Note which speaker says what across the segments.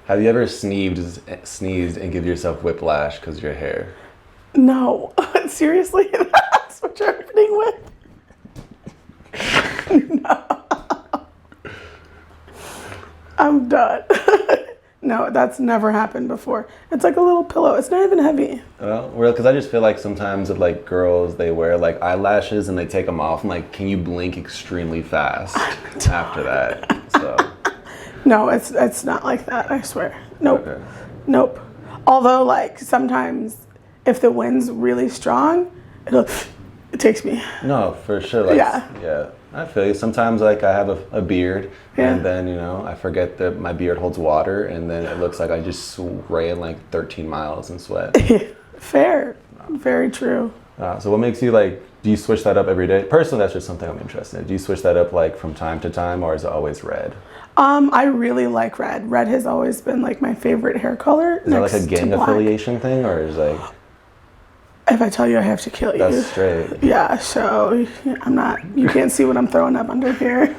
Speaker 1: Have you ever sneezed and give yourself whiplash because of your hair?
Speaker 2: No. Seriously? That's what you're opening with? No. I'm done. No, that's never happened before. It's like a little pillow. It's not even heavy.
Speaker 1: Well, because I just feel like sometimes with like girls, they wear like eyelashes and they take them off. And like, can you blink extremely fast after that? So.
Speaker 2: No, it's not like that. I swear. Nope.
Speaker 1: Okay.
Speaker 2: Nope. Although, like sometimes, if the wind's really strong, it takes me.
Speaker 1: No, for sure. Like, yeah. I feel you. Sometimes, like, I have a beard, and then, I forget that my beard holds water, and then it looks like I just ran, like, 13 miles in sweat.
Speaker 2: Fair. Very true.
Speaker 1: So what makes you, like, do you switch that up every day? Personally, that's just something I'm interested in. Do you switch that up, like, from time to time, or is it always red?
Speaker 2: I really like red. Red has always been, like, my favorite hair color.
Speaker 1: Is that, like, a gang affiliation thing, or is, like...
Speaker 2: If I tell you, I have to kill you.
Speaker 1: That's straight.
Speaker 2: Yeah, so I'm not, you can't see what I'm throwing up under here.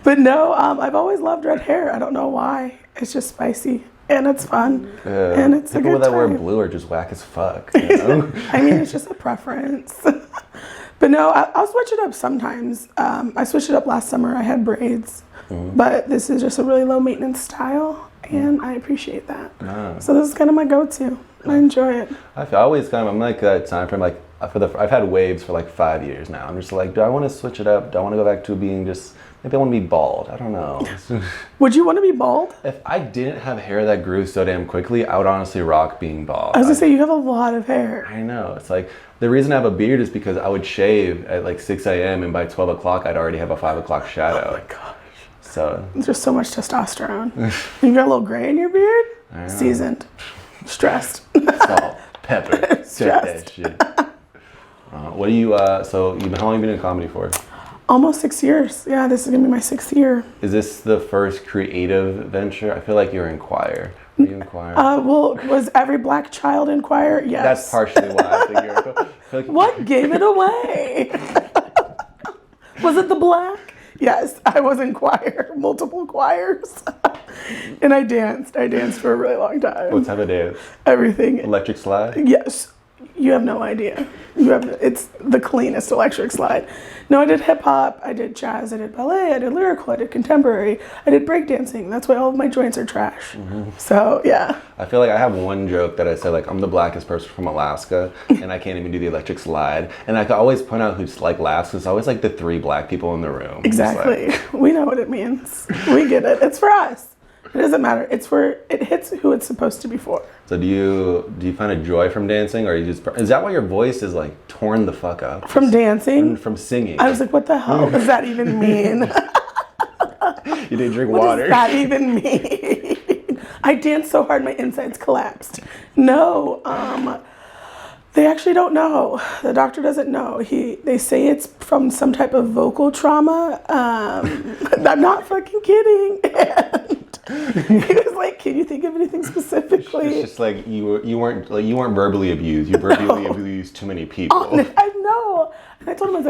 Speaker 2: But no, I've always loved red hair. I don't know why. It's just spicy and it's fun.
Speaker 1: Yeah.
Speaker 2: And it's
Speaker 1: People
Speaker 2: a good
Speaker 1: that
Speaker 2: time.
Speaker 1: wear blue are just whack as fuck. You know?
Speaker 2: I mean, it's just a preference. But no, I'll switch it up sometimes. I switched it up last summer. I had braids. But this is just a really low maintenance style. And I appreciate that. So this is kind of my go-to. I enjoy it.
Speaker 1: I'm like that time frame, like I've had waves for like 5 years now. I'm just like, do I want to switch it up? Do I want to go back to being just, maybe I want to be bald. I don't know.
Speaker 2: Would you want to be bald?
Speaker 1: If I didn't have hair that grew so damn quickly, I would honestly rock being bald.
Speaker 2: I was gonna say, you have a lot of hair.
Speaker 1: I know. It's like, the reason I have a beard is because I would shave at like 6 a.m. and by 12 o'clock, I'd already have a 5 o'clock shadow.
Speaker 2: Oh my gosh.
Speaker 1: So.
Speaker 2: There's so much testosterone. You got a little gray in your beard? Seasoned. Stressed.
Speaker 1: Salt, pepper, stressed. That shit. What do you, so how long have you been in comedy for?
Speaker 2: Almost 6 years. Yeah, this is gonna be my 6th year.
Speaker 1: Is this the first creative venture? I feel like you're in choir. Were you in choir?
Speaker 2: Well, was every black child in choir? Yes.
Speaker 1: That's partially why I think you're like,
Speaker 2: what gave it away? Was it the black? Yes, I was in choir, multiple choirs. And I danced. I danced for a really long time.
Speaker 1: What type of dance?
Speaker 2: Everything.
Speaker 1: Electric slide?
Speaker 2: Yes. You have no idea. It's the cleanest electric slide. No, I did hip hop, I did jazz, I did ballet, I did lyrical, I did contemporary, I did breakdancing. That's why all of my joints are trash. So, yeah.
Speaker 1: I feel like I have one joke that I say, like, I'm the blackest person from Alaska, and I can't even do the electric slide. And I can always point out who's, like, laughs. It's always, like, the 3 black people in the room.
Speaker 2: Exactly. Like... We know what it means. We get it. It's for us. It doesn't matter. It's where it hits who it's supposed to be for.
Speaker 1: So do you find a joy from dancing, or is that why your voice is like torn the fuck up?
Speaker 2: From dancing?
Speaker 1: From singing.
Speaker 2: I was like, what the hell does that even mean?
Speaker 1: You didn't drink water.
Speaker 2: What does that even mean? I danced so hard my insides collapsed. No, they actually don't know. The doctor doesn't know. They say it's from some type of vocal trauma. I'm not fucking kidding. And he was like, "Can you think of anything specifically?"
Speaker 1: It's just like you weren't verbally abused. You verbally abused too many people.
Speaker 2: I know. And I told him, I was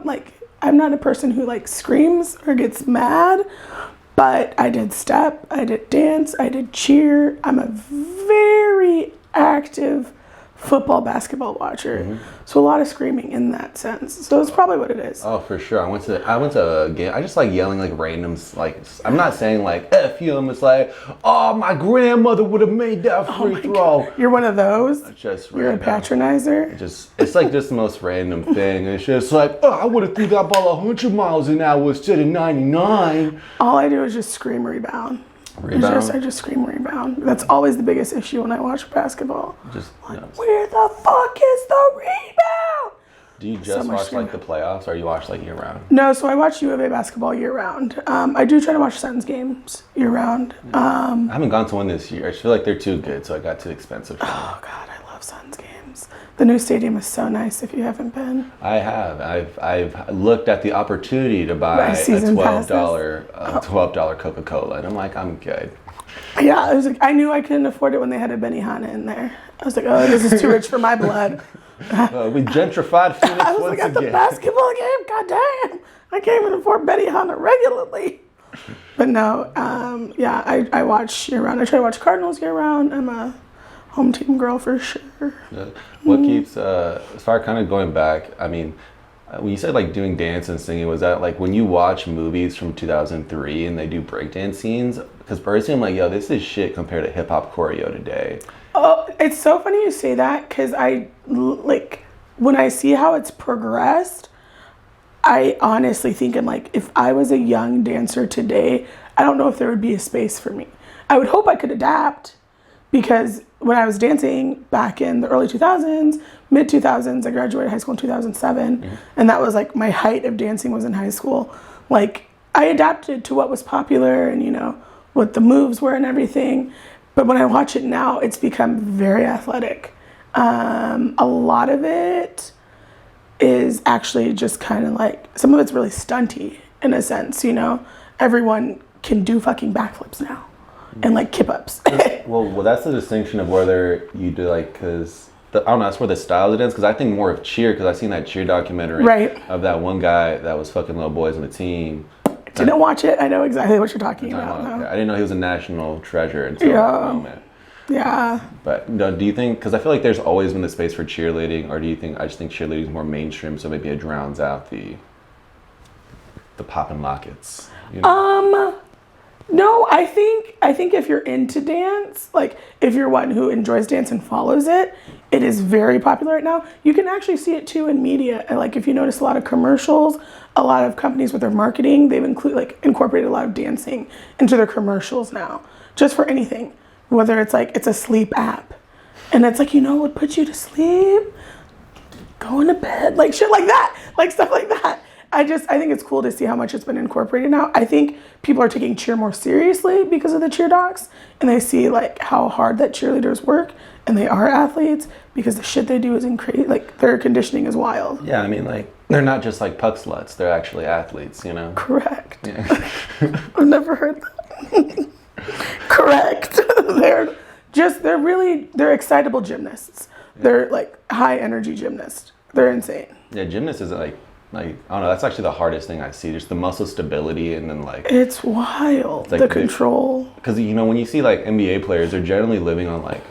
Speaker 2: like, I'm not a person who like screams or gets mad, but I did step, I did dance, I did cheer. I'm a very active football, basketball watcher. So a lot of screaming in that sense. So it's probably what it is.
Speaker 1: Oh, for sure. I went to a game. I just like yelling like randoms. Like, I'm not saying like F you. I'm just like, oh, my grandmother would have made that free throw.
Speaker 2: God. You're one of those?
Speaker 1: Just
Speaker 2: You're
Speaker 1: random.
Speaker 2: a patronizer?
Speaker 1: It's like just the most random thing. It's just like, oh, I would have threw that ball 100 miles an hour instead of 99.
Speaker 2: All I do is just scream rebound. I just scream rebound. That's always the biggest issue when I watch basketball. Where the fuck is the rebound?
Speaker 1: Do you just watch like the playoffs, or you watch like year round?
Speaker 2: No, so I watch U of A basketball year round. I do try to watch Suns games year round. I
Speaker 1: haven't gone to one this year. I just feel like they're too good, so I got too expensive.
Speaker 2: Oh God, I love Suns games. The new stadium is so nice. If you haven't been,
Speaker 1: I have. I've looked at the opportunity to buy a $12 Coca-Cola, and I'm like, I'm good.
Speaker 2: Yeah, I was like, I knew I couldn't afford it when they had a Benihana in there. I was like, oh, this is too rich for my blood.
Speaker 1: We gentrified Phoenix
Speaker 2: I was like, at the basketball game, god damn, I can't even afford Benihana regularly. But no, yeah, I watch year round. I try to watch Cardinals year round. I'm a home team girl for sure.
Speaker 1: Yeah. What keeps, as far kind of going back, I mean, when you said like doing dance and singing, was that like when you watch movies from 2003 and they do breakdance scenes? Because personally, I'm like, yo, this is shit compared to hip hop choreo today.
Speaker 2: Oh, it's so funny you say that because like, when I see how it's progressed, I honestly think, like, if I was a young dancer today, I don't know if there would be a space for me. I would hope I could adapt because when I was dancing back in the early 2000s, mid 2000s, I graduated high school in 2007, and that was like my height of dancing was in high school. Like, I adapted to what was popular and, you know, what the moves were and everything. But when I watch it now, it's become very athletic. A lot of it is actually just kind of like, some of it's really stunty in a sense, you know? Everyone can do fucking backflips now and like kip ups.
Speaker 1: well, that's the distinction of whether you do like, because I don't know, that's where the style of the dance, because I think more of cheer, because I've seen that cheer documentary of that one guy that was fucking little boys on the team.
Speaker 2: Didn't watch it. I know exactly what you're talking about.
Speaker 1: Okay. I didn't know he was a national treasure until that moment.
Speaker 2: Yeah.
Speaker 1: But no, do you think, because I feel like there's always been the space for cheerleading, or do you think, I just think cheerleading is more mainstream, so maybe it drowns out the pop and lockets? You know?
Speaker 2: No, I think if you're into dance, like if you're one who enjoys dance and follows it, it is very popular right now. You can actually see it too in media. And like if you notice a lot of commercials, a lot of companies with their marketing, they've incorporated a lot of dancing into their commercials now, just for anything. Whether it's like it's a sleep app, and it's like, you know what puts you to sleep? Going to bed, like shit like that, like stuff like that. I think it's cool to see how much it's been incorporated now. I think people are taking cheer more seriously because of the cheer docs, and they see like how hard that cheerleaders work, and they are athletes because the shit they do is crazy. Like their conditioning is wild.
Speaker 1: Yeah, I mean, like they're not just like puck sluts; they're actually athletes, you know.
Speaker 2: Correct.
Speaker 1: Yeah.
Speaker 2: I've never heard that. Correct. They're excitable gymnasts. They're like high energy gymnasts. They're insane.
Speaker 1: Yeah, gymnasts is like I don't know, that's actually the hardest thing I see, just the muscle stability, and then like
Speaker 2: it's wild, like the control.
Speaker 1: Because you know, when you see like NBA players, they're generally living on like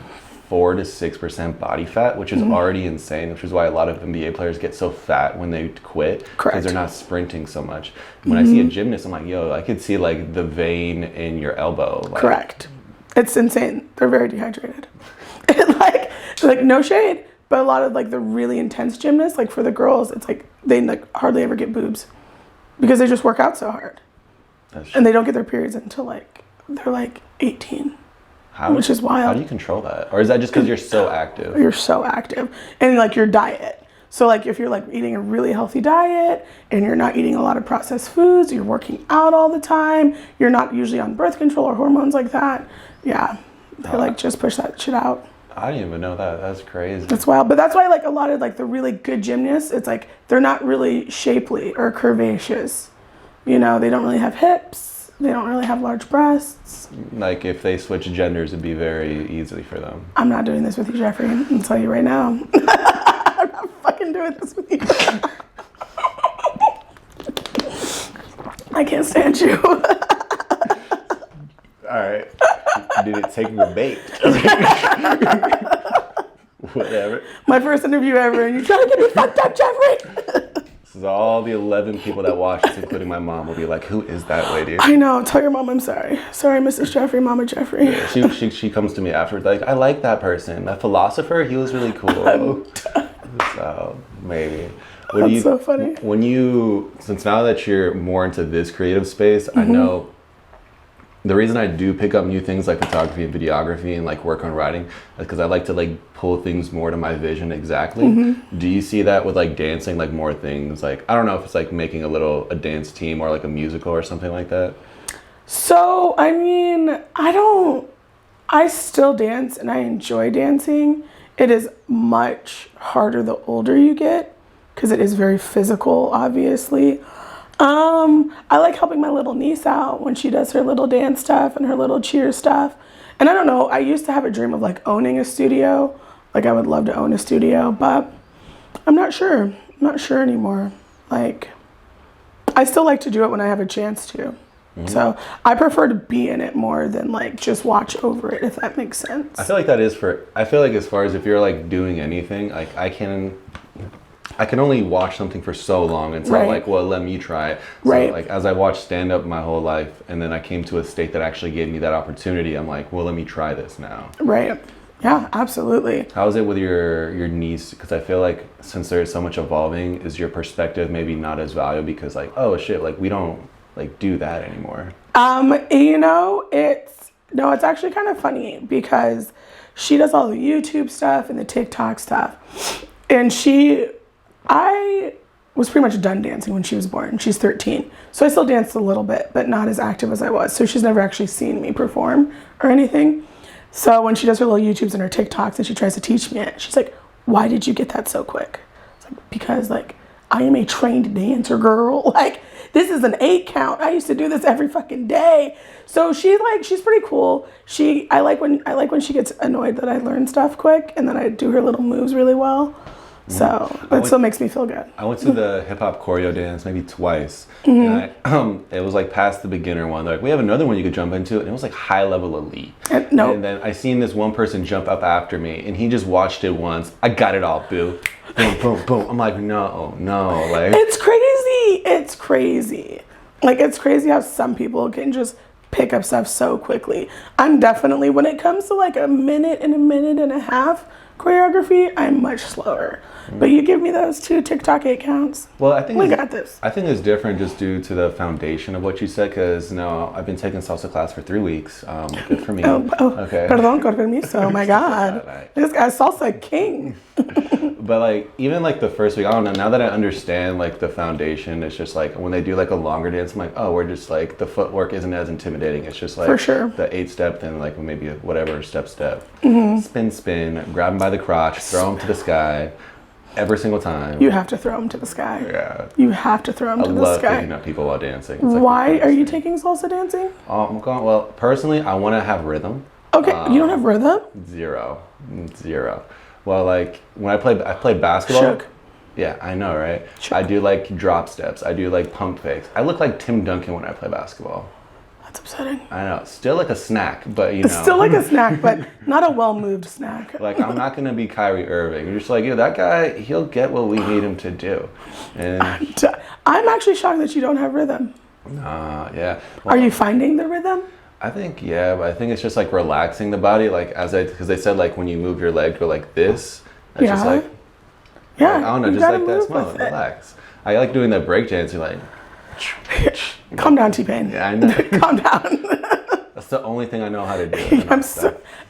Speaker 1: 4 to 6% body fat, which is already insane, which is why a lot of NBA players get so fat when they quit, because they're not sprinting so much. When I see a gymnast, I'm like, yo, I could see like the vein in your elbow. Like,
Speaker 2: correct. It's insane. They're very dehydrated. like no shade, but a lot of like the really intense gymnasts, like for the girls, it's like they like hardly ever get boobs because they just work out so hard. And they don't get their periods until like they're like 18. Which is wild.
Speaker 1: How do you control that? Or is that just because you're so active?
Speaker 2: You're so active. And like your diet. So like if you're like eating a really healthy diet and you're not eating a lot of processed foods, you're working out all the time, you're not usually on birth control or hormones like that. Yeah. They like just push that shit out.
Speaker 1: I didn't even know that. That's crazy.
Speaker 2: That's wild. But that's why like a lot of like the really good gymnasts, it's like they're not really shapely or curvaceous. You know, they don't really have hips. They don't really have large breasts.
Speaker 1: Like if they switch genders, it'd be very easy for them.
Speaker 2: I'm not doing this with you, Jeffrey. I'll tell you right now. I'm not fucking doing this with you. I can't stand you.
Speaker 1: All right. Did it take the bait? Whatever.
Speaker 2: My first interview ever, and you're trying to get me fucked up, Jeffrey.
Speaker 1: This is all the 11 people that watch this, including my mom, will be like, who is that lady?
Speaker 2: I know. Tell your mom I'm sorry. Sorry, Mrs. Jeffrey, Mama Jeffrey.
Speaker 1: Yeah, she comes to me afterwards like, I like that person. That philosopher, he was really cool. So, maybe.
Speaker 2: That's so funny.
Speaker 1: Since now that you're more into this creative space, I know the reason I do pick up new things like photography and videography and like work on writing is because I like to like pull things more to my vision exactly. Do you see that with like dancing, like more things? Like, I don't know if it's like making a dance team or like a musical or something like that. So, I mean, I still dance and I enjoy dancing. It is much harder the older you get because it is very physical, obviously. I like helping my little niece out when she does her little dance stuff and her little cheer stuff. And I don't know, I used to have a dream of like owning a studio. Like I would love to own a studio, but I'm not sure. I'm not sure anymore. Like, I still like to do it when I have a chance to.
Speaker 2: So I prefer to be in it more than like just watch over it, if that makes sense.
Speaker 1: I feel like that is I feel like as far as if you're like doing anything, like I can only watch something for so long until
Speaker 2: Right.
Speaker 1: like, well, let me try it. So
Speaker 2: Right.
Speaker 1: like as I watched stand up my whole life and then I came to a state that actually gave me that opportunity, I'm like, well, let me try this now.
Speaker 2: Right. Yeah, absolutely.
Speaker 1: How is it with your niece? Because I feel like since there's so much evolving, is your perspective maybe not as valuable because like, oh shit, like we don't like do that anymore?
Speaker 2: You know, it's actually kind of funny because she does all the YouTube stuff and the TikTok stuff. And I was pretty much done dancing when she was born. She's 13. So I still danced a little bit, but not as active as I was. So she's never actually seen me perform or anything. So when she does her little YouTubes and her TikToks and she tries to teach me it, she's like, why did you get that so quick? It's like, because like, I am a trained dancer, girl. Like, this is an 8 count. I used to do this every fucking day. So she's pretty cool. I like when she gets annoyed that I learn stuff quick and then I do her little moves really well. So that still makes me feel good.
Speaker 1: I went to the hip hop choreo dance maybe twice, and it was like past the beginner one. They're like, we have another one you could jump into, and it was like high level elite.
Speaker 2: No.
Speaker 1: And then I seen this one person jump up after me, and he just watched it once. I got it all, boo. Boom, boom, boom. I'm like, no, like.
Speaker 2: It's crazy. It's crazy. Like, it's crazy how some people can just pick up stuff so quickly. I'm definitely, when it comes to like a minute and a half choreography, I'm much slower. But you give me those 2 TikTok 8 counts.
Speaker 1: Well, I think
Speaker 2: we got this.
Speaker 1: I think it's different just due to the foundation of what you said. Because I've been taking salsa class for 3 weeks. Good for me. Okay.
Speaker 2: Perdón, con permiso. Oh my God, this guy's salsa king.
Speaker 1: But like even like the first week, I don't know. Now that I understand like the foundation, it's just like when they do like a longer dance, I'm like, oh, we're just like the footwork isn't as intimidating. It's just like
Speaker 2: for sure
Speaker 1: the 8-step, then like maybe whatever step, spin, grab him by the crotch, throw him to the sky. Every single time.
Speaker 2: You have to throw them to the sky.
Speaker 1: Yeah.
Speaker 2: You have to throw them to the sky.
Speaker 1: I love picking up people while dancing. It's like
Speaker 2: why are you taking salsa dancing?
Speaker 1: Well, personally, I want to have rhythm.
Speaker 2: Okay, you don't have rhythm?
Speaker 1: Zero. Well, like when I played basketball.
Speaker 2: Shook.
Speaker 1: Yeah, I know, right?
Speaker 2: Shook.
Speaker 1: I do like drop steps. I do like pump fakes. I look like Tim Duncan when I play basketball.
Speaker 2: That's upsetting.
Speaker 1: I know. Still like a snack, but you know.
Speaker 2: It's still like a snack, but not a well-moved snack.
Speaker 1: Like, I'm not going to be Kyrie Irving. You're just like, that guy, he'll get what we need him to do. And
Speaker 2: I'm actually shocked that you don't have rhythm.
Speaker 1: Yeah.
Speaker 2: Well, are you finding the rhythm?
Speaker 1: I think, yeah, but I think it's just like relaxing the body. Like, because they said like when you move your leg, go like this. It's just like,
Speaker 2: yeah.
Speaker 1: I don't know, just like that smell. Relax. I like doing that break dance. You're like,
Speaker 2: calm down, T-Pain.
Speaker 1: Yeah, I know.
Speaker 2: Calm down.
Speaker 1: That's the only thing I know how to do.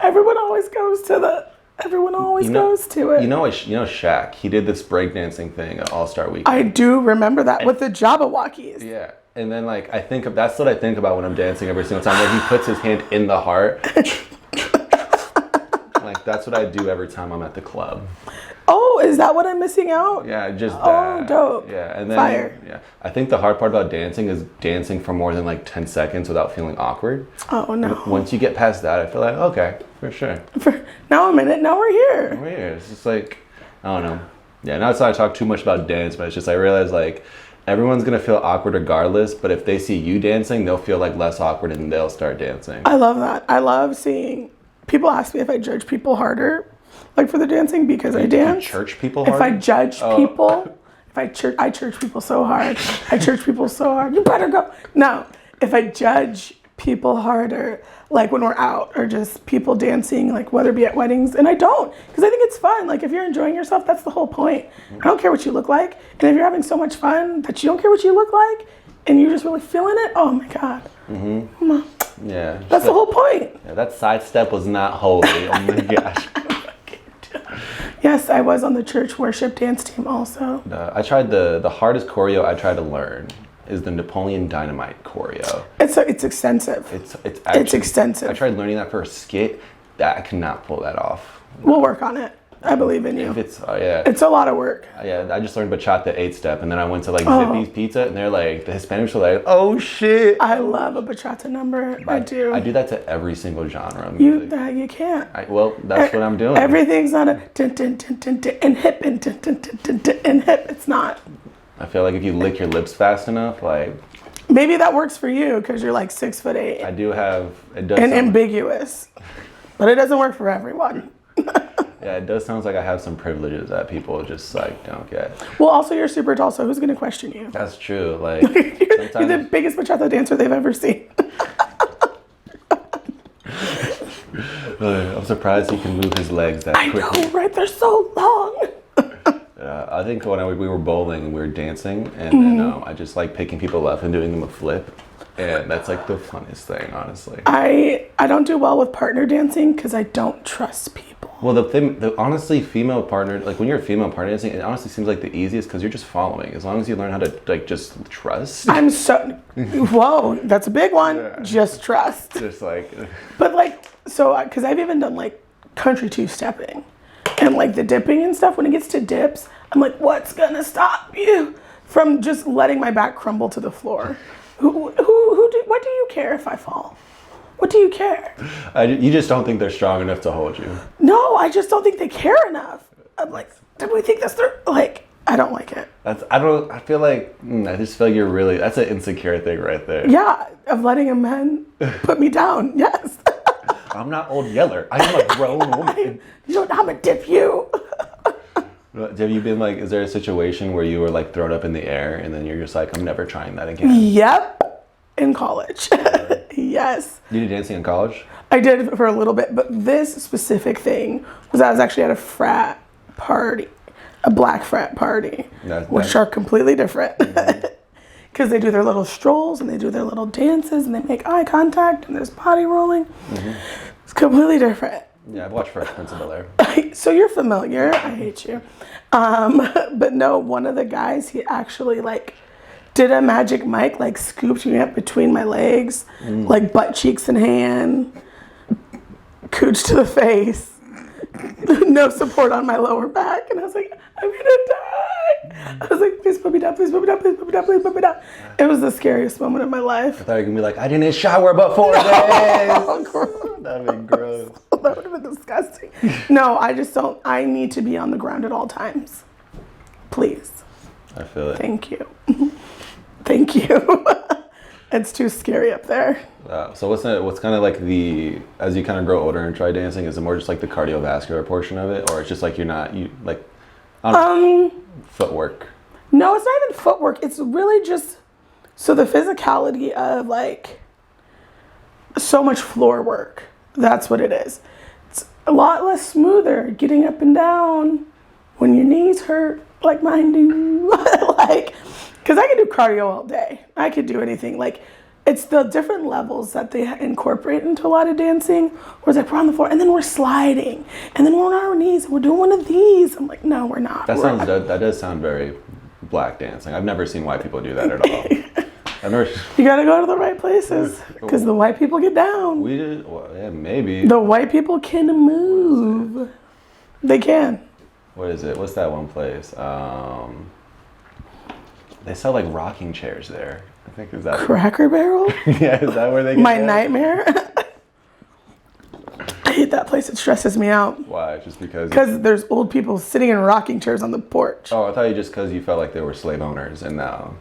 Speaker 2: Everyone always goes to it.
Speaker 1: You know Shaq, he did this breakdancing thing at All-Star Weekend.
Speaker 2: I do remember that with the Jabberwockies.
Speaker 1: Yeah. And then like that's what I think about when I'm dancing every single time. Like he puts his hand in the heart. Like that's what I do every time I'm at the club.
Speaker 2: Oh, is that what I'm missing out?
Speaker 1: Yeah, just that.
Speaker 2: Oh, dope.
Speaker 1: Yeah, and then
Speaker 2: Fire.
Speaker 1: Yeah, I think the hard part about dancing is dancing for more than like 10 seconds without feeling awkward.
Speaker 2: Oh no.
Speaker 1: Once you get past that, I feel like okay, for sure.
Speaker 2: Now I'm in it. Now we're here.
Speaker 1: We're here. It's just like I don't know. Yeah, not so I talk too much about dance, but it's just I realize like everyone's gonna feel awkward regardless. But if they see you dancing, they'll feel like less awkward and they'll start dancing.
Speaker 2: I love that. I love seeing people ask me if I judge people harder. Like for the dancing because I dance.
Speaker 1: You church people hard?
Speaker 2: If I judge people, I church people so hard. I church people so hard. You better go. No, if I judge people harder, like when we're out or just people dancing, like whether it be at weddings, and I don't, because I think it's fun. Like if you're enjoying yourself, that's the whole point. I don't care what you look like. And if you're having so much fun that you don't care what you look like and you're just really feeling it, oh my God. Mm-hmm.
Speaker 1: Yeah.
Speaker 2: That's the whole point.
Speaker 1: Yeah, that sidestep was not holy. Oh my gosh.
Speaker 2: Yes, I was on the church worship dance team also.
Speaker 1: I tried the hardest choreo I tried to learn is the Napoleon Dynamite choreo.
Speaker 2: It's extensive.
Speaker 1: It's
Speaker 2: extensive.
Speaker 1: I tried learning that for a skit. I cannot pull that off.
Speaker 2: We'll work on it. I believe in you.
Speaker 1: It's
Speaker 2: a lot of work.
Speaker 1: Yeah, I just learned bachata 8-step, and then I went to like Zippy's Pizza, and they're like, the Hispanics were like, oh shit.
Speaker 2: I love a bachata number. I do.
Speaker 1: I do that to every single genre of
Speaker 2: music. You can't.
Speaker 1: Well, that's what I'm doing.
Speaker 2: Everything's not a tin tin tin tin tin and hip and tin tin tin tin tin and hip. It's not.
Speaker 1: I feel like if you lick your lips fast enough, like.
Speaker 2: Maybe that works for you because you're like 6'8"
Speaker 1: I do have, it does
Speaker 2: and
Speaker 1: sound,
Speaker 2: ambiguous, but it doesn't work for everyone.
Speaker 1: yeah, it does sound like I have some privileges that people just like don't get.
Speaker 2: Well, also you're super tall, so who's gonna question you?
Speaker 1: That's true. Like
Speaker 2: You're the biggest bachata dancer they've ever seen.
Speaker 1: I'm surprised he can move his legs that
Speaker 2: I
Speaker 1: quickly.
Speaker 2: know, right? They're so long.
Speaker 1: I think when we were bowling and we were dancing, and then I just like picking people up and doing them a flip, and that's like the funnest thing, honestly.
Speaker 2: I don't do well with partner dancing because I don't trust people.
Speaker 1: Well, the honestly female partner, like when you're a female partner dancing, it honestly seems like the easiest because you're just following. As long as you learn how to like just trust.
Speaker 2: I'm so, whoa, that's a big one.
Speaker 1: Yeah.
Speaker 2: Just trust.
Speaker 1: Just like.
Speaker 2: But like, so, because I've even done like country two-stepping and like the dipping and stuff. When it gets to dips, I'm like, what's gonna stop you from just letting my back crumble to the floor? What do you care if I fall? What do you care?
Speaker 1: You just don't think they're strong enough to hold you.
Speaker 2: No, I just don't think they care enough. I'm like, do we think that's their, like, I don't like it.
Speaker 1: I feel like, I just feel like you're really, that's an insecure thing right there.
Speaker 2: Yeah, of letting a man put me down, yes.
Speaker 1: I'm not old Yeller. I am a grown woman.
Speaker 2: You don't know how to dip you.
Speaker 1: Have you been like, is there a situation where you were like thrown up in the air and then you're just like, I'm never trying that again?
Speaker 2: Yep, in college. Yes.
Speaker 1: You did dancing in college?
Speaker 2: I did for a little bit, but this specific thing was I was actually at a frat party, a black frat party, which are completely different. Because they do their little strolls and they do their little dances and they make eye contact and there's body rolling. It's completely different.
Speaker 1: Yeah, I've watched Fresh Prince of Bel-Air.
Speaker 2: So you're familiar. I hate you. But no, one of the guys, he actually like did a magic mic, like scooped me up between my legs, like butt cheeks in hand, cooch to the face, no support on my lower back. And I was like, I'm gonna die. I was like, please put me down, please put me down, please put me down, please put me down. It was the scariest moment of my life.
Speaker 1: I thought you were gonna be like, I didn't shower but 4 days. That'd be gross.
Speaker 2: That would have been disgusting. No, I just don't, I need to be on the ground at all times. Please.
Speaker 1: I feel it.
Speaker 2: Thank you. Thank you. It's too scary up there.
Speaker 1: So what's kind of like as you kind of grow older and try dancing, is it more just like the cardiovascular portion of it, or it's just like I don't know, footwork?
Speaker 2: No, it's not even footwork. It's really just, so the physicality of like so much floor work. That's what it is. It's a lot less smoother getting up and down when your knees hurt like mine do. Like, because I can do cardio all day. I could do anything. Like, it's the different levels that they incorporate into a lot of dancing. Where it's like we're on the floor and then we're sliding and then we're on our knees and we're doing one of these. I'm like, no, we're not.
Speaker 1: That does sound very black dancing. I've never seen white people do that at all.
Speaker 2: You gotta go to the right places because the white people get down.
Speaker 1: We did, well, yeah, maybe.
Speaker 2: The white people can move. They can.
Speaker 1: What is it? What's that one place? They sell like rocking chairs there. I think is that
Speaker 2: Cracker Barrel?
Speaker 1: Yeah, is that where they get
Speaker 2: My
Speaker 1: that?
Speaker 2: nightmare. I hate that place. It stresses me out.
Speaker 1: Why? Just because?
Speaker 2: Because there's old people sitting in rocking chairs on the porch.
Speaker 1: Oh, I thought you just because you felt like they were slave owners and now.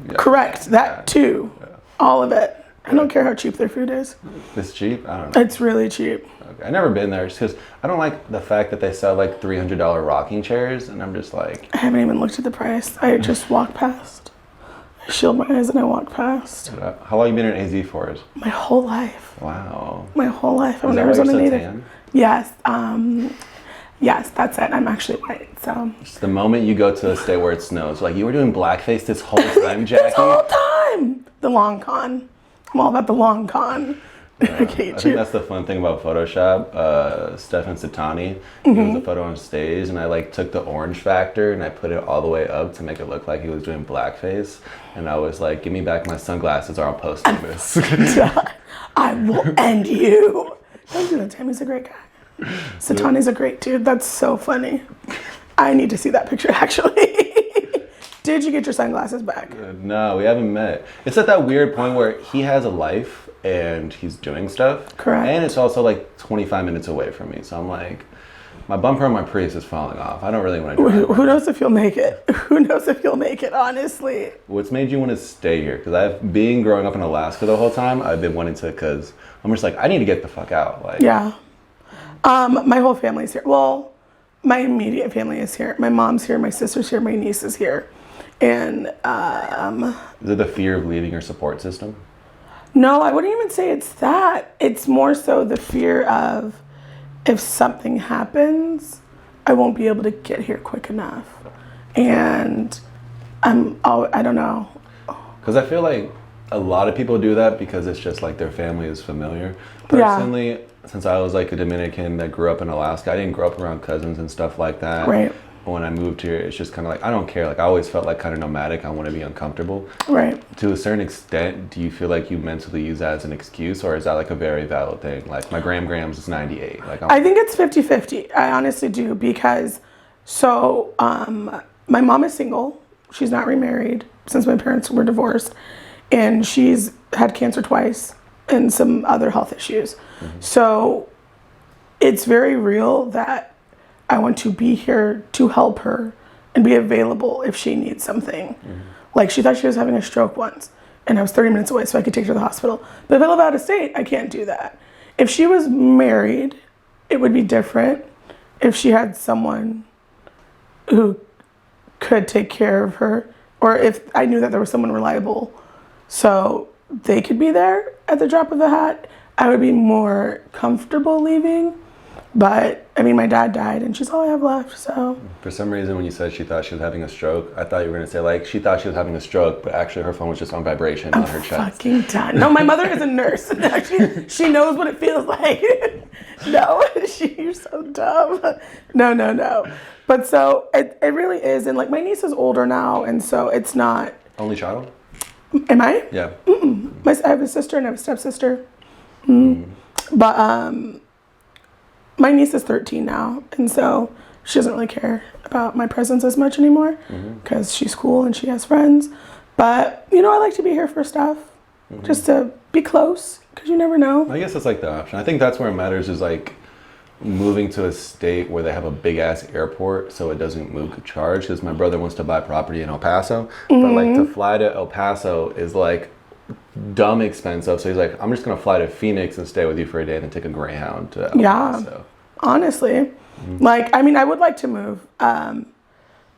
Speaker 1: Yeah.
Speaker 2: Correct. That too. Yeah. All of it. I don't care how cheap their food is.
Speaker 1: It's cheap? I don't know.
Speaker 2: It's really cheap.
Speaker 1: Okay. I've never been there just because I don't like the fact that they sell like $300 rocking chairs, and I'm just like.
Speaker 2: I haven't even looked at the price. I just walk past. I shield my eyes and I walk past.
Speaker 1: How long have you been in AZ for?
Speaker 2: My whole life.
Speaker 1: Wow.
Speaker 2: My whole life. I'm
Speaker 1: an
Speaker 2: Arizona native.
Speaker 1: Tan?
Speaker 2: Yes. Yes, that's it. I'm actually white, so.
Speaker 1: Just the moment you go to a state where it snows, like you were doing blackface this whole time, Jackie?
Speaker 2: This whole time! The long con. I'm all about the long con.
Speaker 1: Yeah, I think that's the fun thing about Photoshop. Stefan Satani, he was a photo on stage, and I like took the orange factor and I put it all the way up to make it look like he was doing blackface. And I was like, give me back my sunglasses or I'll post this.
Speaker 2: I will end you. Don't do that to him. He's a great guy. Satani's a great dude. That's so funny. I need to see that picture, actually. Did you get your sunglasses back?
Speaker 1: No, we haven't met. It's at that weird point where he has a life and he's doing stuff.
Speaker 2: Correct.
Speaker 1: And it's also like 25 minutes away from me. So I'm like, My bumper on my Prius is falling off. I don't really want to drive.
Speaker 2: Who knows if you'll make it? Who knows if you'll make it, honestly?
Speaker 1: What's made you want to stay here? Because being growing up in Alaska the whole time, I've been wanting to, because I'm just like, I need to get the fuck out. Like,
Speaker 2: yeah. My whole family's here. Well, my immediate family is here. My mom's here, my sister's here, my niece is here. And
Speaker 1: is it the fear of leaving your support system?
Speaker 2: no, I wouldn't even say it's that. It's more so the fear of if something happens, I won't be able to get here quick enough. And I don't know.
Speaker 1: Because I feel like a lot of people do that because it's just like their family is familiar. Personally, since I was like a Dominican that grew up in Alaska, I didn't grow up around cousins and stuff like that.
Speaker 2: Right.
Speaker 1: When I moved here, it's just kind of like, I don't care. Like, I always felt like kind of nomadic. I want to be uncomfortable.
Speaker 2: Right.
Speaker 1: To a certain extent, do you feel like you mentally use that as an excuse, or is that like a very valid thing? Like, my grams is 98. Like,
Speaker 2: I think it's 50-50. I honestly do, because my mom is single. She's not remarried since my parents were divorced, and she's had cancer twice and some other health issues. Mm-hmm. So it's very real that I want to be here to help her and be available if she needs something. Mm-hmm. Like, she thought she was having a stroke once, and I was 30 minutes away, so I could take her to the hospital. But if I live out of state, I can't do that. If she was married, it would be different. If she had someone who could take care of her, or if I knew that there was someone reliable so they could be there at the drop of a hat, I would be more comfortable leaving. But I mean, my dad died and she's all I have left, so.
Speaker 1: For some reason, when you said she thought she was having a stroke, I thought you were gonna say like she thought she was having a stroke, but actually her phone was just on vibration on her chest.
Speaker 2: Fucking done. No, my mother is a nurse. she knows what it feels like. No, you're so dumb. No. But so it really is, and like my niece is older now, and so it's not.
Speaker 1: Only child?
Speaker 2: Am I?
Speaker 1: Yeah.
Speaker 2: I have a sister and I have a stepsister. But my niece is 13 now, and so she doesn't really care about my presence as much anymore because she's cool and she has friends. But, I like to be here for stuff, just to be close, because you never know.
Speaker 1: I guess that's like the option. I think that's where it matters, is like moving to a state where they have a big ass airport so it doesn't move charge, because my brother wants to buy property in El Paso, but like to fly to El Paso is like dumb expensive, so he's like, I'm just gonna fly to Phoenix and stay with you for a day and then take a Greyhound to El Paso. Honestly, like, I mean, I would like to move. I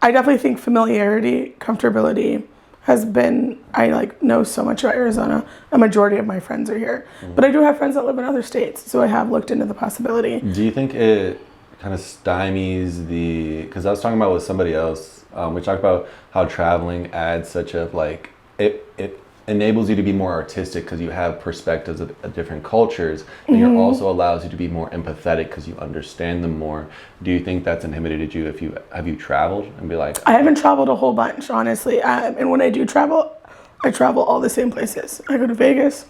Speaker 1: definitely think familiarity, comfortability has been, I like know so much about Arizona. A majority of my friends are here, but I do have friends that live in other states, so I have looked into the possibility. Do you think it kind of stymies because I was talking about with somebody else, we talked about how traveling adds such a like, it enables you to be more artistic because you have perspectives of different cultures, and it also allows you to be more empathetic because you understand them more. Do you think that's inhibited you have you traveled and be like? I haven't traveled a whole bunch, honestly, and when I do travel, I travel all the same places. I go to Vegas,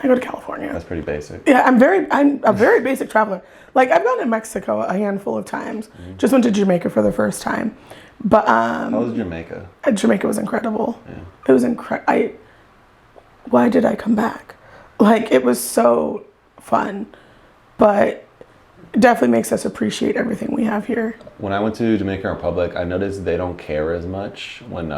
Speaker 1: I go to California. That's pretty basic. Yeah, I'm a very basic traveler. Like, I've gone to Mexico a handful of times. Just went to Jamaica for the first time. But how was Jamaica? Jamaica was incredible. Yeah. It was incredible. Why did I come back? Like, it was so fun, but it definitely makes us appreciate everything we have here. When I went to Dominican Republic, I noticed they don't care as much when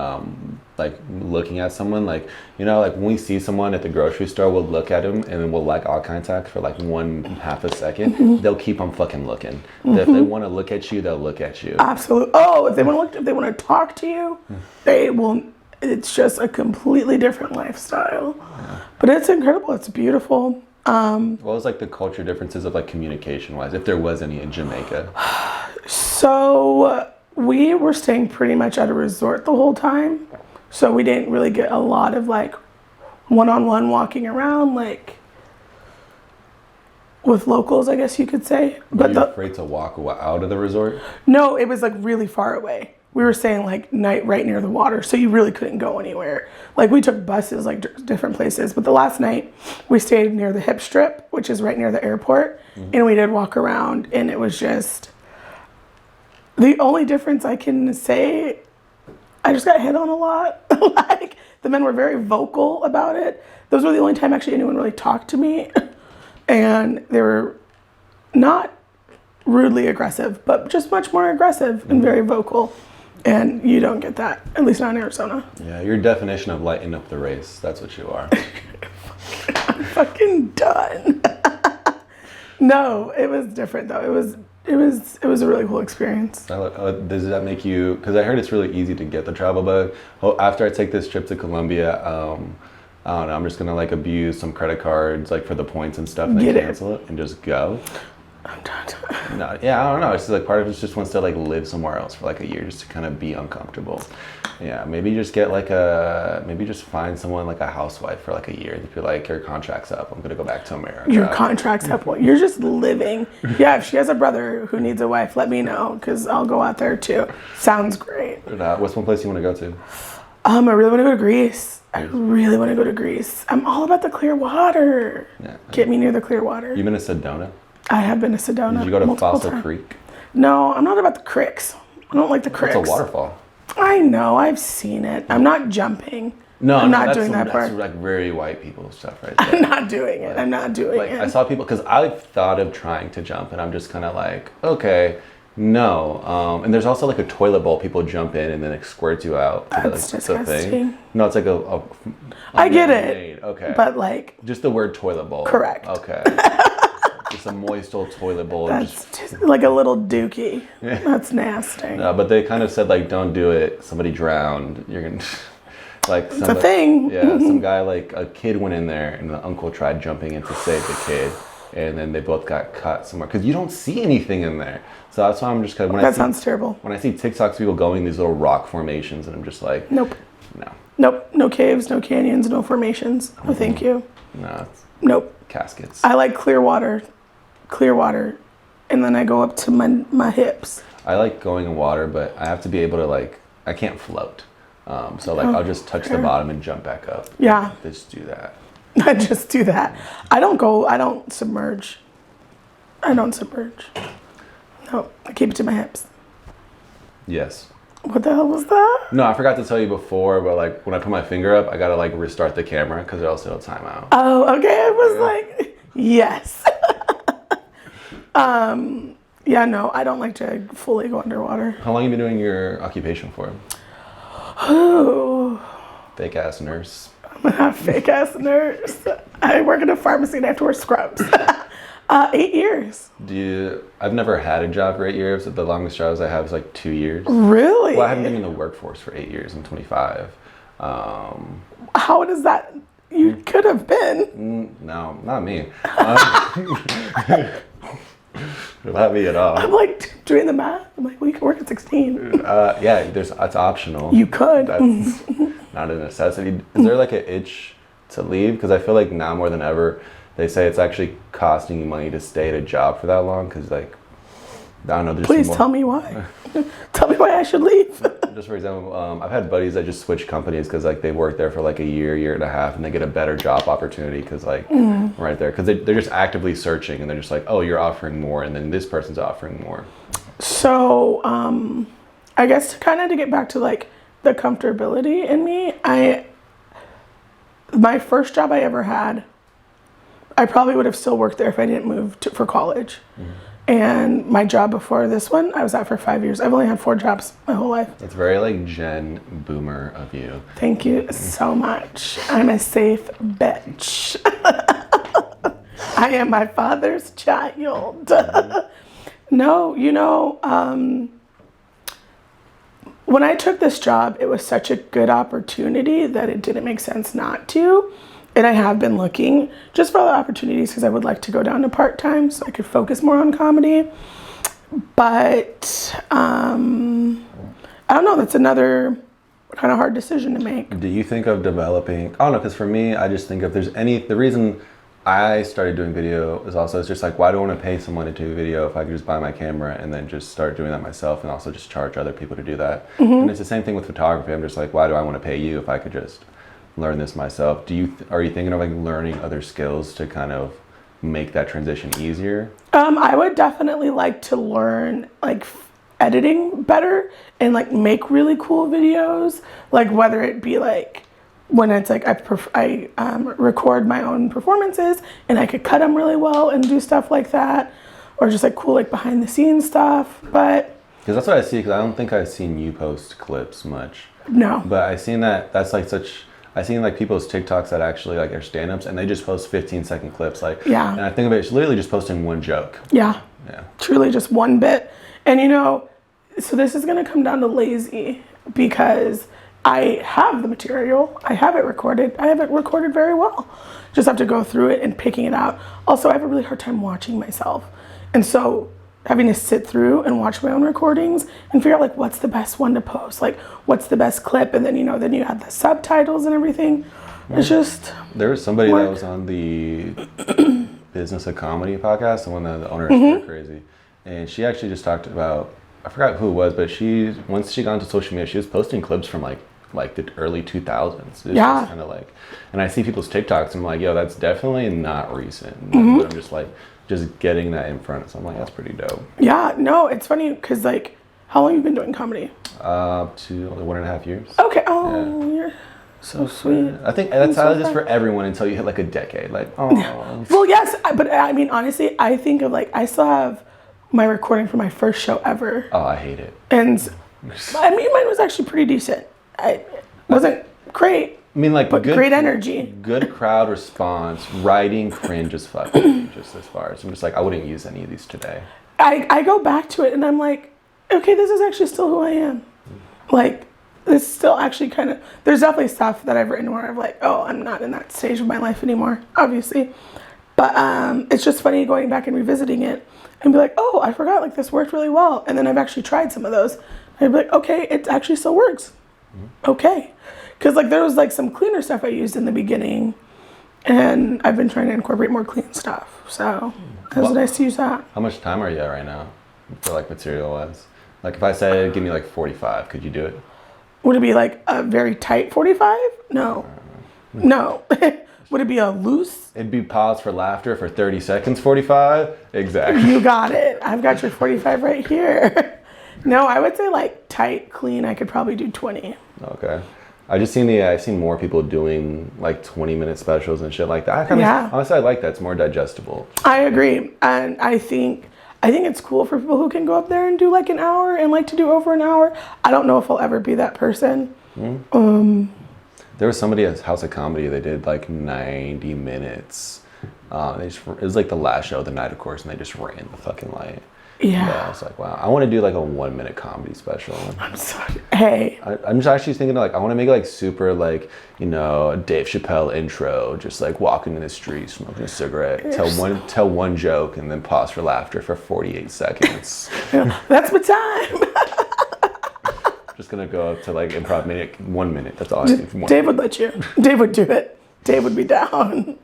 Speaker 1: like looking at someone. Like, like when we see someone at the grocery store, we'll look at them and then we'll like eye contact for like 1/2 a second. They'll keep on fucking looking. If they want to look at you, they'll look at you. Absolutely. Oh, if they want to talk to you, they will. It's just a completely different lifestyle. Yeah. But it's incredible. It's beautiful. What was like the culture differences of like communication wise, if there was any in Jamaica? So we were staying pretty much at a resort the whole time. So we didn't really get a lot of like one-on-one walking around like with locals, I guess you could say. But were you afraid to walk out of the resort? No, it was like really far away. We were staying like right near the water, so you really couldn't go anywhere. Like, we took buses like different places, but the last night we stayed near the Hip Strip, which is right near the airport, and we did walk around, and it was just the only difference I can say. I just got hit on a lot. Like, the men were very vocal about it. Those were the only time actually anyone really talked to me, and they were not
Speaker 2: rudely aggressive, but just much more aggressive and very vocal. And you don't get that, at least not in Arizona.
Speaker 1: Yeah, your definition of lighting up the race. That's what you are.
Speaker 2: I'm fucking done. No, it was different though. It was a really cool experience.
Speaker 1: Does that make you, because I heard it's really easy to get the travel bug. After I take this trip to Colombia, I don't know, I'm just gonna like abuse some credit cards like for the points and stuff and then cancel it and just go.
Speaker 2: I'm done.
Speaker 1: No, yeah, I don't know. It's like part of it just wants to like live somewhere else for like a year just to kind of be uncomfortable. Yeah, maybe just get like maybe just find someone like a housewife for like a year and be like, your contract's up, I'm gonna go back to America.
Speaker 2: Your contract's up. You're just living. Yeah, if she has a brother who needs a wife, let me know because I'll go out there too. Sounds great.
Speaker 1: What's one place you want to go to?
Speaker 2: I really want to go to Greece. I really want to go to Greece. I'm all about the clear water.
Speaker 1: Yeah.
Speaker 2: Get me near the clear water.
Speaker 1: You been to Sedona?
Speaker 2: I have been to Sedona.
Speaker 1: Did you go to Fossil Creek?
Speaker 2: No, I'm not about the cricks. I don't like the cricks.
Speaker 1: It's a waterfall.
Speaker 2: I know, I've seen it. I'm not jumping.
Speaker 1: No,
Speaker 2: I'm not doing that part.
Speaker 1: That's like very white people stuff right there.
Speaker 2: I'm not doing it. I'm not doing it.
Speaker 1: I saw people, because I've thought of trying to jump and I'm just kind of like, okay, no. And there's also like a toilet bowl people jump in and then it squirts you out.
Speaker 2: That's disgusting. Thing.
Speaker 1: No, it's like a
Speaker 2: I get it.
Speaker 1: Okay.
Speaker 2: But like.
Speaker 1: Just the word toilet bowl.
Speaker 2: Correct.
Speaker 1: Okay. Just a moist old toilet bowl.
Speaker 2: That's just like a little dookie. That's nasty.
Speaker 1: No, but they kind of said like, don't do it. Somebody drowned. You're gonna like.
Speaker 2: It's a thing.
Speaker 1: Yeah, some guy like a kid went in there and the uncle tried jumping in to save the kid, and then they both got cut somewhere because you don't see anything in there. So that's why I'm just kind of.
Speaker 2: That sounds terrible.
Speaker 1: When I see TikToks, people going these little rock formations, and I'm just like,
Speaker 2: nope.
Speaker 1: No.
Speaker 2: Nope. No caves, no canyons, no formations. No, thank you.
Speaker 1: No.
Speaker 2: Nope.
Speaker 1: Caskets.
Speaker 2: I like clear water, and then I go up to my hips.
Speaker 1: I like going in water, but I have to be able to like, I can't float. So like I'll just touch the bottom and jump back up.
Speaker 2: Yeah.
Speaker 1: Just do that.
Speaker 2: I just do that. I don't submerge. No, I keep it to my hips.
Speaker 1: Yes.
Speaker 2: What the hell was that?
Speaker 1: No, I forgot to tell you before, but like when I put my finger up, I gotta like restart the camera because else it'll time out.
Speaker 2: Oh, okay. I was like, yes. Yeah, no, I don't like to fully go underwater.
Speaker 1: How long have you been doing your occupation for?
Speaker 2: Oh.
Speaker 1: Fake ass nurse.
Speaker 2: I'm not a fake ass nurse. I work in a pharmacy and I have to wear scrubs. 8 years.
Speaker 1: I've never had a job for 8 years. The longest jobs I have is like 2 years.
Speaker 2: Really?
Speaker 1: Well, I haven't been in the workforce for 8 years. I'm 25.
Speaker 2: How does that? You could have been.
Speaker 1: No, not me. Not me at all.
Speaker 2: I'm like doing the math. I'm like, well, you can work at 16.
Speaker 1: Yeah, it's optional.
Speaker 2: You could.
Speaker 1: That's not a necessity. Is there like an itch to leave? Because I feel like now more than ever, they say it's actually costing you money to stay at a job for that long. Because like, I don't know. There's
Speaker 2: Please tell me why. Tell me why I should leave.
Speaker 1: Just for example, I've had buddies that just switch companies because like they work there for like a year and a half, and they get a better job opportunity because like right there, because they're just actively searching and they're just like, oh, you're offering more, and then this person's offering more.
Speaker 2: So I guess to get back to like the comfortability in me, my first job I ever had, I probably would have still worked there if I didn't move for college. And my job before this one, I was at for 5 years. I've only had 4 jobs my whole life.
Speaker 1: That's very like Gen Boomer of you.
Speaker 2: Thank you so much. I'm a safe bitch. I am my father's child. No, when I took this job, it was such a good opportunity that it didn't make sense not to. And I have been looking just for other opportunities because I would like to go down to part-time so I could focus more on comedy. But I don't know, that's another kind of hard decision to make.
Speaker 1: Do you think of developing, I don't know, because for me, I just think if there's the reason I started doing video is also, it's just like, why do I want to pay someone to do video if I could just buy my camera and then just start doing that myself and also just charge other people to do that? And it's the same thing with photography. I'm just like, why do I want to pay you if I could just learn this myself? Are you thinking of like learning other skills to kind of make that transition easier? I
Speaker 2: would definitely like to learn like editing better and like make really cool videos, like whether it be like when it's like I record my own performances and I could cut them really well and do stuff like that, or just like cool like behind the scenes stuff. But
Speaker 1: because that's what I see. Because I don't think I've seen you post clips much.
Speaker 2: no.
Speaker 1: But I seen that's like such. I seen like people's TikToks that actually like are stand-ups, and they just post 15-second clips. Like,
Speaker 2: yeah.
Speaker 1: And I think of it, it's literally just posting one joke.
Speaker 2: Yeah.
Speaker 1: Yeah.
Speaker 2: Truly just one bit. And you know, so this is gonna come down to lazy because I have the material. I have it recorded. I have it recorded very well. Just have to go through it and picking it out. Also, I have a really hard time watching myself. And so having to sit through and watch my own recordings and figure out like what's the best one to post, like what's the best clip, and then you know, then you have the subtitles and everything. It's just
Speaker 1: there was somebody that was on the Business of Comedy podcast, the one that the owner is very crazy, and she actually just talked about, I forgot who it was, but once she got into social media, she was posting clips from like the early 2000s. It's just kind of like, and I see people's TikToks and I'm like, yo, that's definitely not recent. But I'm just like, just getting that in front. So I'm like, that's pretty dope.
Speaker 2: Yeah, no, it's funny because like, how long have you been doing comedy?
Speaker 1: To 1.5 years.
Speaker 2: Okay. Oh,
Speaker 1: yeah.
Speaker 2: You're so sweet.
Speaker 1: I think that's how it is for everyone until you hit like a decade. Like, oh.
Speaker 2: Well, yes, but I mean, honestly, I think of like, I still have my recording for my first show ever.
Speaker 1: Oh, I hate it.
Speaker 2: And I mean, mine was actually pretty decent. It wasn't great.
Speaker 1: I mean, like,
Speaker 2: but great energy.
Speaker 1: Good crowd response. Writing cringe as fuck. Just as far as I'm just like, I wouldn't use any of these today.
Speaker 2: I go back to it and I'm like, okay, this is actually still who I am. Like, this is still actually kind of, there's definitely stuff that I've written where I'm like, oh, I'm not in that stage of my life anymore, obviously. But it's just funny going back and revisiting it and be like, oh, I forgot, like, this worked really well. And then I've actually tried some of those. I'd be like, okay, it actually still works. Okay. Because, like, there was, like, some cleaner stuff I used in the beginning. And I've been trying to incorporate more clean stuff. So it was nice to use that.
Speaker 1: How much time are you at right now for, like, material-wise? Like, if I said, give me, like, 45, could you do it?
Speaker 2: Would it be, like, a very tight 45? No. No. Would it be a loose?
Speaker 1: It'd be pause for laughter for 30 seconds, 45? Exactly.
Speaker 2: You got it. I've got your 45 right here. No, I would say, like, tight, clean, I could probably do 20.
Speaker 1: Okay. I've seen more people doing like 20-minute specials and shit like that. Honestly, I like that. It's more digestible.
Speaker 2: I agree. And I think it's cool for people who can go up there and do like an hour and like to do over an hour. I don't know if I'll ever be that person.
Speaker 1: There was somebody at House of Comedy, they did like 90 minutes. It was like the last show of the night, of course, and they just ran the fucking light. Yeah, I was like, wow, I want to do like a 1-minute comedy special.
Speaker 2: I'm sorry. Hey.
Speaker 1: I'm just actually thinking like, I want to make like super like, you know, Dave Chappelle intro, just like walking in the street, smoking a cigarette, tell one joke and then pause for laughter for 48 seconds.
Speaker 2: That's my time.
Speaker 1: Just going to go up to like improv minute, 1 minute. That's all I need.
Speaker 2: Dave would let you. Dave would do it. Dave would be down.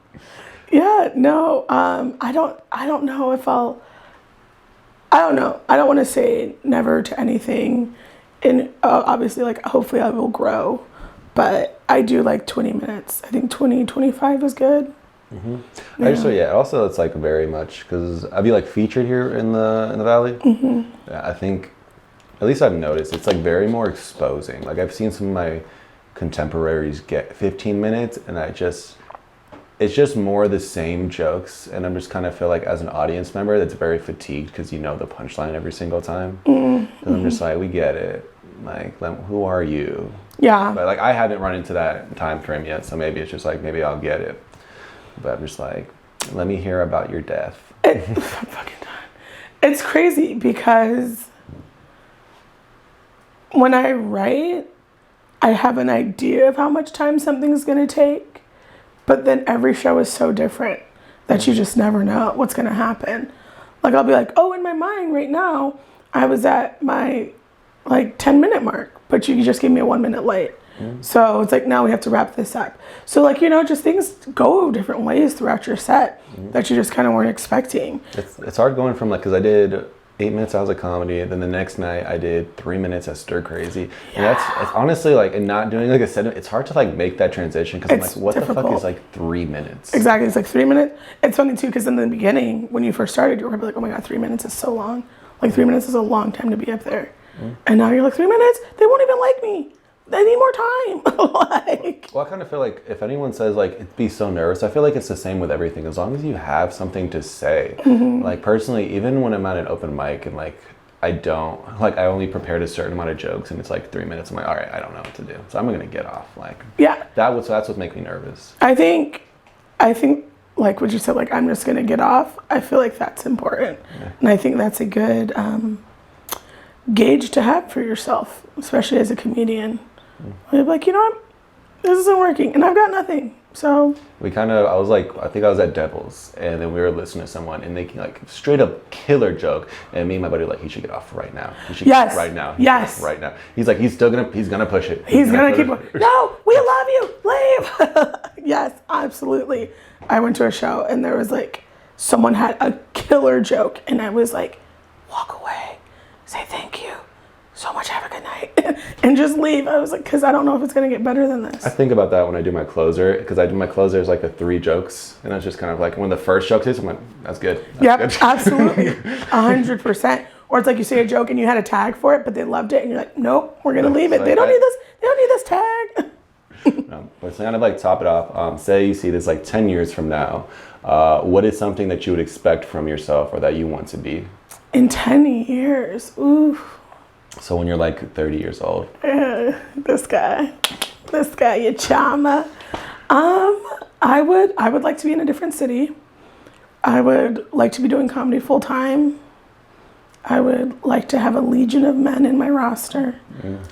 Speaker 2: Yeah, no, I don't know if I don't know. I don't want to say never to anything. And obviously, like, hopefully I will grow. But I do like 20 minutes. I think 20, 25 is good.
Speaker 1: Yeah. Also, it's like very much, because I'll be like featured here in the Valley. Yeah, I think, at least I've noticed, it's like very more exposing. Like, I've seen some of my contemporaries get 15 minutes, and it's just more the same jokes, and I'm just kind of feel like as an audience member that's very fatigued because you know the punchline every single time. And I'm just like, we get it. Like, who are you? Yeah. But like, I haven't run into that time frame yet, so maybe it's just like, maybe I'll get it. But I'm just like, let me hear about your death.
Speaker 2: I'm fucking done. It's crazy because when I write, I have an idea of how much time something's gonna take. But then every show is so different that you just never know what's going to happen. Like, I'll be like, oh, in my mind right now, I was at my, like, 10-minute mark, but you just gave me a 1 minute late. So it's like, now we have to wrap this up. So, like, you know, just things go different ways throughout your set that you just kind of weren't expecting.
Speaker 1: It's hard going from, like, because I did 8 minutes House of Comedy, then the next night I did 3 minutes at Stir Crazy. And it's honestly like, and not doing like a set, it's hard to like make that transition because I'm like, what difficult. The fuck is like 3 minutes?
Speaker 2: Exactly, it's like 3 minutes. It's funny too, because in the beginning, when you first started, you were like, oh my God, 3 minutes is so long. Like 3 minutes is a long time to be up there. And now you're like, 3 minutes? They won't even like me. I need more time. Like,
Speaker 1: Well, I kind of feel like if anyone says like it'd be so nervous, I feel like it's the same with everything. As long as you have something to say. Like personally, even when I'm at an open mic and like I only prepared a certain amount of jokes and it's like 3 minutes. I'm like, all right, I don't know what to do, so I'm gonna get off. Like
Speaker 2: yeah,
Speaker 1: that's what makes me nervous.
Speaker 2: I think like what you said, like I'm just gonna get off. I feel like that's important, and I think that's a good gauge to have for yourself, especially as a comedian. You're like, you know what, this isn't working, and I've got nothing. So
Speaker 1: I think I was at Devil's, and then we were listening to someone, and they like straight up killer joke, and me and my buddy were like, he should get off right now. He should
Speaker 2: Yes.
Speaker 1: get off right now.
Speaker 2: Yes.
Speaker 1: Right now. He's like, he's gonna push it.
Speaker 2: he's gonna keep. No, we love you. Leave. Yes, absolutely. I went to a show, and there was like someone had a killer joke, and I was like, walk away, say thank you so much, have a good night, and just leave. I was like, because I don't know if it's gonna get better than this.
Speaker 1: I think about that when I do my closer, because I do my closer as like the 3 jokes, and that's just kind of like when the first joke is, I'm like, that's good.
Speaker 2: Yep,
Speaker 1: Good.
Speaker 2: absolutely, 100%. Or it's like you say a joke and you had a tag for it, but they loved it, and you're like, nope, we're gonna leave it. They don't need this. They don't need this tag.
Speaker 1: But to kind of like top it off, say you see this like 10 years from now, what is something that you would expect from yourself or that you want to be?
Speaker 2: In 10 years, ooh.
Speaker 1: So when you're like 30 years old.
Speaker 2: This guy, you charmer. I would like to be in a different city. I would like to be doing comedy full time. I would like to have a legion of men in my roster.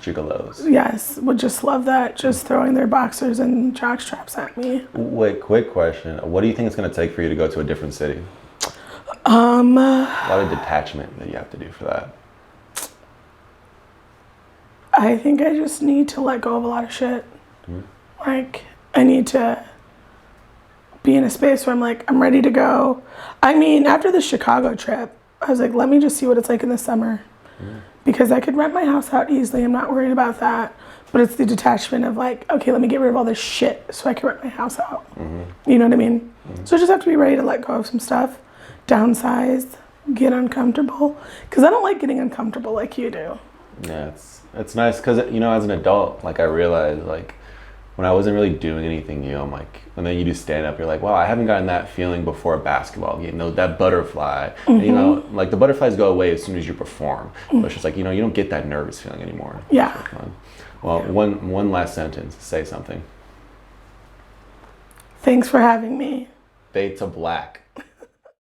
Speaker 1: Gigolos.
Speaker 2: Yes, would just love that. Just throwing their boxers and jock straps at me.
Speaker 1: Wait, quick question. What do you think it's going to take for you to go to a different city?
Speaker 2: A
Speaker 1: lot of detachment that you have to do for that.
Speaker 2: I think I just need to let go of a lot of shit. Like, I need to be in a space where I'm like, I'm ready to go. I mean, after the Chicago trip, I was like, let me just see what it's like in the summer. Because I could rent my house out easily. I'm not worried about that. But it's the detachment of like, okay, let me get rid of all this shit so I can rent my house out. You know what I mean? So I just have to be ready to let go of some stuff, downsize, get uncomfortable. Because I don't like getting uncomfortable like you do.
Speaker 1: Yeah, it's nice because, you know, as an adult, like I realized like when I wasn't really doing anything new, I'm like, and then you do stand up, you're like, wow, I haven't gotten that feeling before a basketball game, that butterfly. And, you know, like the butterflies go away as soon as you perform. But it's just like, you know, you don't get that nervous feeling anymore.
Speaker 2: Yeah.
Speaker 1: It's fun. Well, one last sentence, say something.
Speaker 2: Thanks for having me.
Speaker 1: Fade to black.